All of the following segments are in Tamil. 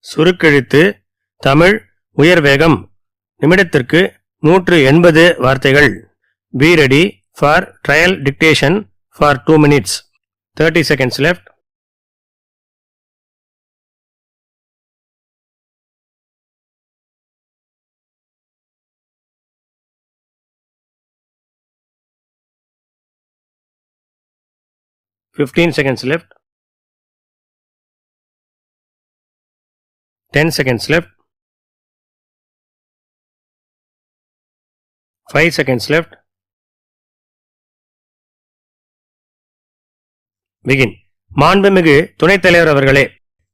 சுருக்கெழுத்து தமிழ் உயர் வேகம் நிமிடத்திற்கு 180 வார்த்தைகள். Be ready for trial dictation for 2 minutes. 30 seconds left. $15 seconds left. 10 seconds left. 5 seconds left. Begin. மாண்புமிகு துணைத் தலைவர் அவர்களே,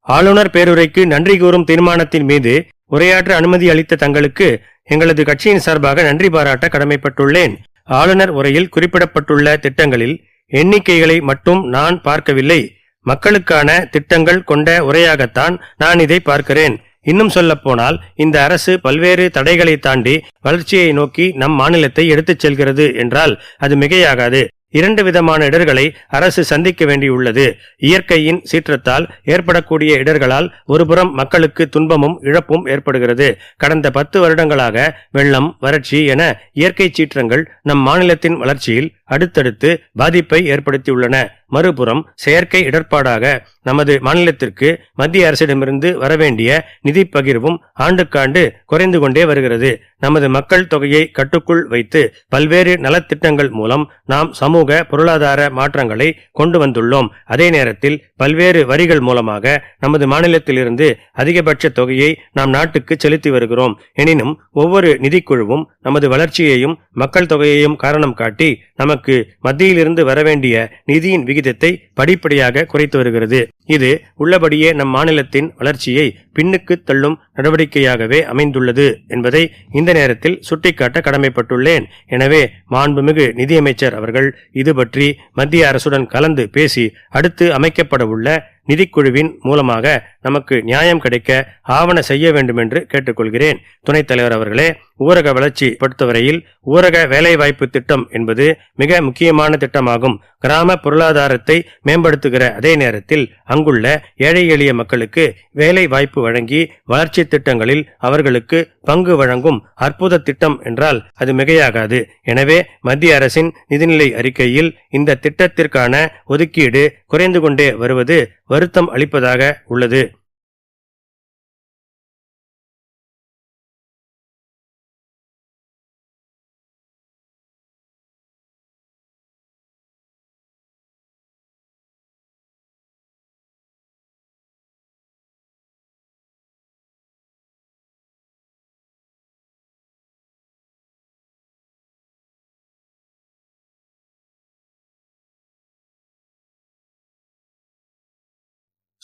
ஆளுநர் பேருரைக்கு நன்றி கூறும் தீர்மானத்தின் மீது உரையாற்ற அனுமதி அளித்த தங்களுக்கு எங்களது கட்சியின் சார்பாக நன்றி பாராட்ட கடமைப்பட்டுள்ளேன். ஆளுநர் உரையில் குறிப்பிடப்பட்டுள்ள திட்டங்களில் எண்ணிக்கைகளை மட்டும் நான் பார்க்கவில்லை. மக்களுக்கான திட்டங்கள் கொண்ட உரையாகத்தான் நான் இதை பார்க்கிறேன். இன்னும் சொல்லப்போனால் இந்த அரசு பல்வேறு தடைகளை தாண்டி வளர்ச்சியை நோக்கி நம் மாநிலத்தை எடுத்துச் செல்கிறது என்றால் அது மிகையாகாது. 2 விதமான இடர்களை அரசு சந்திக்க வேண்டியுள்ளது. இயற்கையின் சீற்றத்தால் ஏற்படக்கூடிய இடர்களால் ஒருபுறம் மக்களுக்கு துன்பமும் இழப்பும் ஏற்படுகிறது. கடந்த 10 வருடங்களாக வெள்ளம், வறட்சி என இயற்கை சீற்றங்கள் நம் மாநிலத்தின் வளர்ச்சியில் அடுத்தடுத்து பாதிப்பை ஏற்படுத்தியுள்ளன. மறுபுறம் செயற்கை இடர்பாடாக நமது மாநிலத்திற்கு மத்திய அரசிடமிருந்து வரவேண்டிய நிதி பகிர்வும் ஆண்டுக்காண்டு குறைந்து கொண்டே வருகிறது. நமது மக்கள் தொகையை கட்டுக்குள் வைத்து பல்வேறு நலத்திட்டங்கள் மூலம் நாம் சமூக பொருளாதார மாற்றங்களை கொண்டு வந்துள்ளோம். அதே நேரத்தில் பல்வேறு வரிகள் மூலமாக நமது மாநிலத்திலிருந்து அதிகபட்ச தொகையை நாம் நாட்டுக்கு செலுத்தி வருகிறோம். எனினும் ஒவ்வொரு நிதிக்குழுவும் நமது வளர்ச்சியையும் மக்கள் தொகையையும் காரணம் காட்டி நமக்கு மத்தியிலிருந்து வரவேண்டிய நிதியின் விகிதத்தை படிப்படியாக குறைத்து வருகிறது. இது உள்ளபடியே நம் மாநிலத்தின் வளர்ச்சியை பின்னுக்கு தள்ளும் நடவடிக்கையாகவே அமைந்துள்ளது என்பதை இந்த நேரத்தில் சுட்டிக்காட்ட கடமைப்பட்டுள்ளேன். எனவே மாண்புமிகு நிதியமைச்சர் அவர்கள் இது பற்றி மத்திய அரசுடன் கலந்து பேசி அடுத்து அமைக்கப்பட உள்ள நிதிக்குழுவின் மூலமாக நமக்கு நியாயம் கிடைக்க ஆவண செய்ய வேண்டும் என்று கேட்டுக்கொள்கிறேன். துணைத் தலைவர் அவர்களே, ஊரக வளர்ச்சி பொறுத்தவரையில் ஊரக வேலைவாய்ப்பு திட்டம் என்பது மிக முக்கியமான திட்டமாகும். கிராம பொருளாதாரத்தை மேம்படுத்துகிற அதே நேரத்தில் அங்குள்ள ஏழை எளிய மக்களுக்கு வேலை வாய்ப்பு வழங்கி வளர்ச்சி திட்டங்களில் அவர்களுக்கு பங்கு வழங்கும் அற்புத திட்டம் என்றால் அது மிகையாகாது. எனவே மத்திய அரசின் நிதிநிலை அறிக்கையில் இந்த திட்டத்திற்கான ஒதுக்கீடு குறைந்து கொண்டே வருவது வருத்தம் அளிப்பதாக உள்ளது.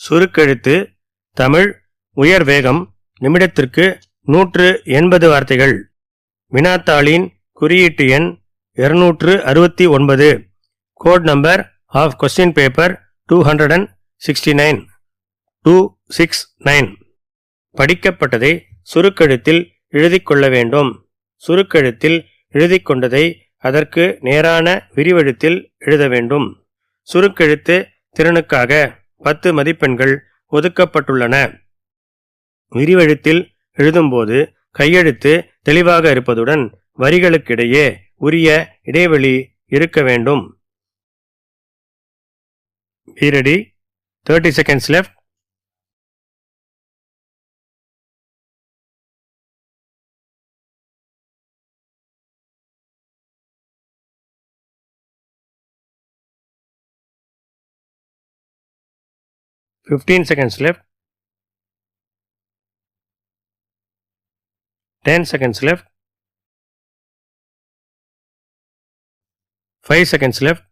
சுருக்கெழுத்து தமிழ் உயர் வேகம் நிமிடத்திற்கு 180 வார்த்தைகள். வினாத்தாளின் குறியீட்டு எண் 269. Code number of question paper 269. படிக்கப்பட்டதை சுருக்கெழுத்தில் எழுதிக் கொள்ள வேண்டும். சுருக்கெழுத்தில் எழுதிக் கொண்டதை அதற்கு நேரான விரிவெழுத்தில் எழுத வேண்டும். சுருக்கெழுத்து திறனுக்காக 10 மதிப்பெண்கள் ஒதுக்கப்பட்டுள்ளன. விரிவெழுத்தில் எழுதும்போது கையெழுத்து தெளிவாக இருப்பதுடன் வரிகளுக்கிடையே உரிய இடைவெளி இருக்க வேண்டும். Be ready. 30 seconds left. $15 seconds left. 10 seconds left. 5 seconds left.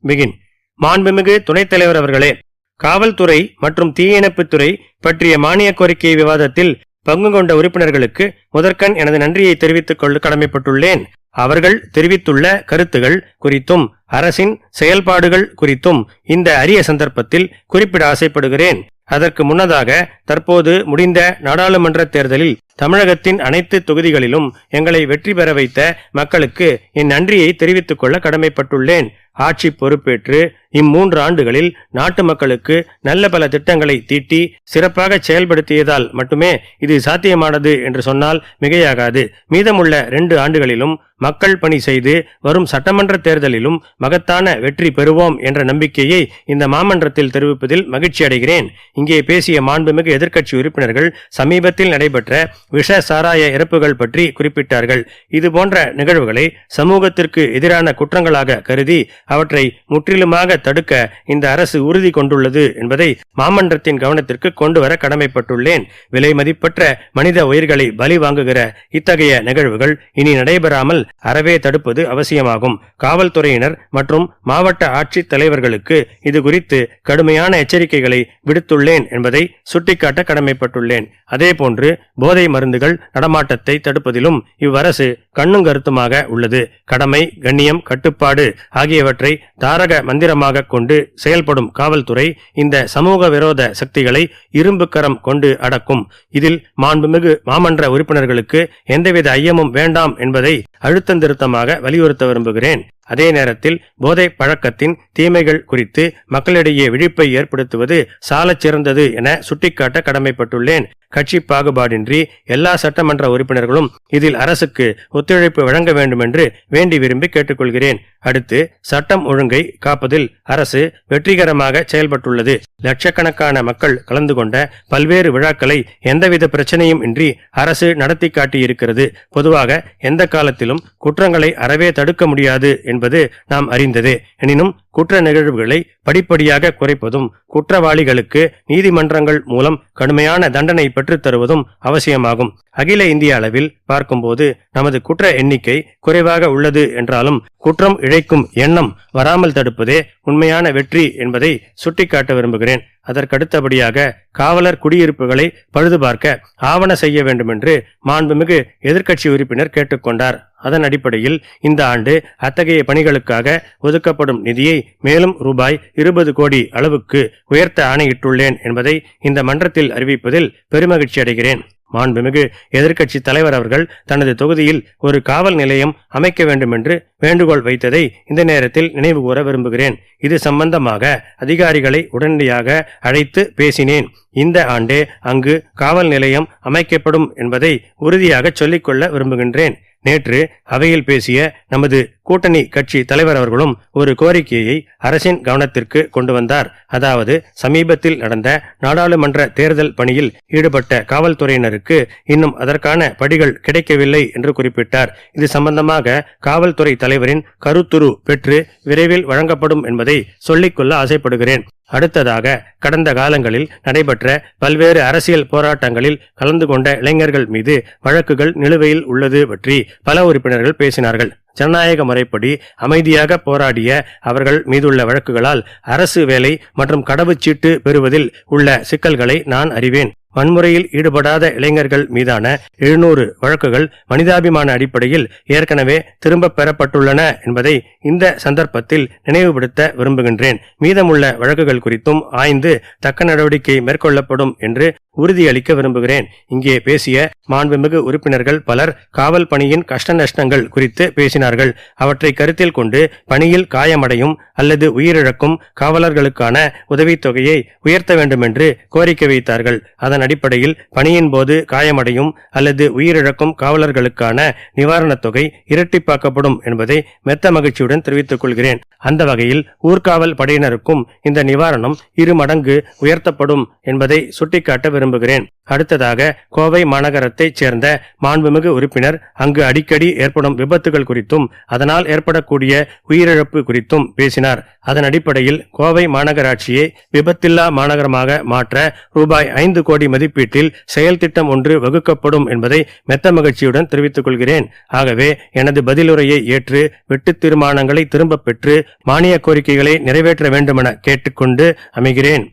Begin. மாண்புமிகு துணைத் தலைவர் அவர்களே, காவல்துறை மற்றும் தீயணைப்புத்துறை பற்றிய மானிய கோரிக்கை விவாதத்தில் பங்கு கொண்ட உறுப்பினர்களுக்கு முதற்கண் எனது நன்றியை தெரிவித்துக் கொள்ள கடமைப்பட்டுள்ளேன். அவர்கள் தெரிவித்துள்ள கருத்துகள் குறித்தும் அரசின் செயல்பாடுகள் குறித்தும் இந்த அரிய சந்தர்ப்பத்தில் குறிப்பிட ஆசைப்படுகிறேன். அதற்கு முன்னதாக தற்போது முடிந்த நாடாளுமன்ற தேர்தலில் தமிழகத்தின் அனைத்து தொகுதிகளிலும் எங்களை வெற்றி பெற வைத்த மக்களுக்கு என் நன்றியை தெரிவித்துக் கொள்ள கடமைப்பட்டுள்ளேன். ஆட்சி பொறுப்பேற்று இம்மூன்று ஆண்டுகளில் நாட்டு மக்களுக்கு நல்ல பல திட்டங்களை தீட்டி சிறப்பாக செயல்படுத்தியதால் மட்டுமே இது சாத்தியமானது என்று சொன்னால் மிகையாகாது. மீதமுள்ள 2 ஆண்டுகளிலும் மக்கள் பணி செய்து வரும் சட்டமன்ற தேர்தலிலும் மகத்தான வெற்றி பெறுவோம் என்ற நம்பிக்கையை இந்த மாமன்றத்தில் தெரிவிப்பதில் மகிழ்ச்சி அடைகிறேன். இங்கே பேசிய மாண்புமிகு எதிர்க்கட்சி உறுப்பினர்கள் சமீபத்தில் நடைபெற்ற விஷ சாராய இறப்புகள் பற்றி குறிப்பிட்டார்கள். இதுபோன்ற நிகழ்வுகளை சமூகத்திற்கு எதிரான குற்றங்களாக கருதி அவற்றை முற்றிலுமாக தடுக்க இந்த அரசு உறுதி கொண்டுள்ளது என்பதை மாமன்றத்தின் கவனத்திற்கு கொண்டு வர கடமைப்பட்டுள்ளேன். விலை மதிப்பற்ற மனித உயிர்களை பலி வாங்குகிற இத்தகைய நிகழ்வுகள் இனி நடைபெறாமல் அறவே தடுப்பது அவசியமாகும். காவல்துறையினர் மற்றும் மாவட்ட ஆட்சித் தலைவர்களுக்கு இது குறித்து கடுமையான எச்சரிக்கைகளை விடுத்துள்ளேன் என்பதை சுட்டிக்காட்ட கடமைப்பட்டுள்ளேன். அதேபோன்று போதை மருந்துகள் நடமாட்டத்தை தடுப்பதிலும் இவ்வரசு கண்ணும் கருத்துமாக உள்ளது. கடமை, கண்ணியம், கட்டுப்பாடு ஆகியவற்றை தாரக மந்திரமாக கொண்டு செயல்படும் காவல்துறை இந்த சமூக விரோத சக்திகளை இரும்பு கரம் கொண்டு அடக்கும். இதில் மாண்புமிகு மாமன்ற உறுப்பினர்களுக்கு எந்தவித ஐயமும் வேண்டாம் என்பதை அழுத்தந்திருத்தமாக வலியுறுத்த விரும்புகிறேன். அதே நேரத்தில் போதை பழக்கத்தின் தீமைகள் குறித்து மக்களிடையே விழிப்பை ஏற்படுத்துவது சாலச் சிறந்தது என சுட்டிக்காட்ட கடமைப்பட்டுள்ளேன். கட்சி பாகுபாடின்றி எல்லா சட்டமன்ற உறுப்பினர்களும் இதில் அரசுக்கு ஒத்துழைப்பு வழங்க வேண்டும் என்று வேண்டி விரும்பி கேட்டுக்கொள்கிறேன். அடுத்து, சட்டம் ஒழுங்கை காப்பதில் அரசு வெற்றிகரமாக செயல்பட்டுள்ளது. லட்சக்கணக்கான மக்கள் கலந்து கொண்ட பல்வேறு விழாக்களை எந்தவித பிரச்சனையும் இன்றி அரசு நடத்தி காட்டியிருக்கிறது. பொதுவாக எந்த காலத்திலும் குற்றங்களை அறவே தடுக்க முடியாது என்பது நாம் அறிந்ததே. எனினும் குற்ற நிகழ்வுகளை படிப்படியாக குறைப்பதும் குற்றவாளிகளுக்கு நீதிமன்றங்கள் மூலம் கடுமையான தண்டனை பெற்றுத் தருவதும் அவசியமாகும். அகில இந்திய அளவில் பார்க்கும்போது நமது குற்ற எண்ணிக்கை குறைவாக உள்ளது என்றாலும் குற்றம் இழைக்கும் எண்ணம் வராமல் தடுப்பதே உண்மையான வெற்றி என்பதை சுட்டிக்காட்ட விரும்புகிறேன். அதற்கடுத்தபடியாக காவலர் குடியிருப்புகளை பழுது பார்க்க ஆவண செய்ய வேண்டும் என்று மாண்புமிகு எதிர்க்கட்சி உறுப்பினர் கேட்டுக்கொண்டார். அதன் அடிப்படையில் இந்த ஆண்டு அத்தகைய பணிகளுக்காக ஒதுக்கப்படும் நிதியை மேலும் ரூபாய் 20 கோடி அளவுக்கு உயர்த்த ஆணையிட்டுள்ளேன் என்பதை இந்த மன்றத்தில் அறிவிப்பதில் பெருமகிழ்ச்சி அடைகிறேன். மாண்புமிகு எதிர்க்கட்சி தலைவர் அவர்கள் தனது தொகுதியில் ஒரு காவல் நிலையம் அமைக்க வேண்டும் என்று வேண்டுகோள் வைத்ததை இந்த நேரத்தில் நினைவு கூற விரும்புகிறேன். இது சம்பந்தமாக அதிகாரிகளை உடனடியாக அழைத்து பேசினேன். இந்த ஆண்டே அங்கு காவல் நிலையம் அமைக்கப்படும் என்பதை உறுதியாக சொல்லிக்கொள்ள விரும்புகின்றேன். நேற்று அவையில் பேசிய நமது கூட்டணி கட்சி தலைவர் அவர்களும் ஒரு கோரிக்கையை அரசின் கவனத்திற்கு கொண்டு வந்தார். அதாவது, சமீபத்தில் நடந்த நாடாளுமன்ற தேர்தல் பணியில் ஈடுபட்ட காவல்துறையினருக்கு இன்னும் அதற்கான படிகள் கிடைக்கவில்லை என்று குறிப்பிட்டார். இது சம்பந்தமாக காவல்துறை தலைவரின் கருத்துரு பெற்று விரைவில் வழங்கப்படும் என்பதை சொல்லிக்கொள்ள ஆசைப்படுகிறேன். அடுத்ததாக, கடந்த காலங்களில் நடைபெற்ற பல்வேறு அரசியல் போராட்டங்களில் கலந்து கொண்ட இளைஞர்கள் மீது வழக்குகள் நிலுவையில் உள்ளது பற்றி பல உறுப்பினர்கள் பேசினார்கள். ஜனநாயக முறைப்படி அமைதியாக போராடிய அவர்கள் மீதுள்ள வழக்குகளால் அரசு வேலை மற்றும் கடவுச்சீட்டு பெறுவதில் உள்ள சிக்கல்களை நான் அறிவேன். வன்முறையில் ஈடுபடாத இளைஞர்கள் மீதான 700 வழக்குகள் மனிதாபிமான அடிப்படையில் ஏற்கனவே திரும்ப பெறப்பட்டுள்ளன என்பதை இந்த சந்தர்ப்பத்தில் நினைவுபடுத்த விரும்புகின்றேன். மீதமுள்ள வழக்குகள் குறித்தும் ஆய்ந்து தக்க நடவடிக்கை மேற்கொள்ளப்படும் என்று உறுதியளிக்க விரும்புகிறேன். இங்கே பேசிய மாண்புமிகு உறுப்பினர்கள் பலர் காவல் பணியின் கஷ்ட நஷ்டங்கள் குறித்து பேசினார்கள். அவற்றை கருத்தில் கொண்டு பணியில் காயமடையும் அல்லது உயிரிழக்கும் காவலர்களுக்கான உதவித்தொகையை உயர்த்த வேண்டும் என்று கோரிக்கை வைத்தார்கள். அதன் அடிப்படையில் பணியின் போது காயமடையும் அல்லது உயிரிழக்கும் காவலர்களுக்கான நிவாரணத் தொகை இரட்டிப்பாக்கப்படும் என்பதை மெத்த மகிழ்ச்சியுடன் தெரிவித்துக் கொள்கிறேன். அந்த வகையில் ஊர்காவல் படையினருக்கும் இந்த நிவாரணம் 2 மடங்கு உயர்த்தப்படும் என்பதை சுட்டிக்காட்ட விரும்புகிறேன். அடுத்ததாக, கோவை மாநகரத்தைச் சேர்ந்த மாண்புமிகு உறுப்பினர் அங்கு அடிக்கடி ஏற்படும் விபத்துகள் குறித்தும் அதனால் ஏற்படக்கூடிய உயிரிழப்பு குறித்தும் பேசினார். அதன் அடிப்படையில் கோவை மாநகராட்சியை விபத்தில்லா மாநகரமாக மாற்ற ரூபாய் 5 கோடி மதிப்பீட்டில் செயல் திட்டம் ஒன்று வகுக்கப்படும் என்பதை மெத்த மகிழ்ச்சியுடன் தெரிவித்துக் கொள்கிறேன். ஆகவே எனது பதிலுரையை ஏற்று வெட்டு தீர்மானங்களை திரும்பப் பெற்று மானிய கோரிக்கைகளை நிறைவேற்ற வேண்டுமென கேட்டுக்கொண்டு அமைகிறேன்.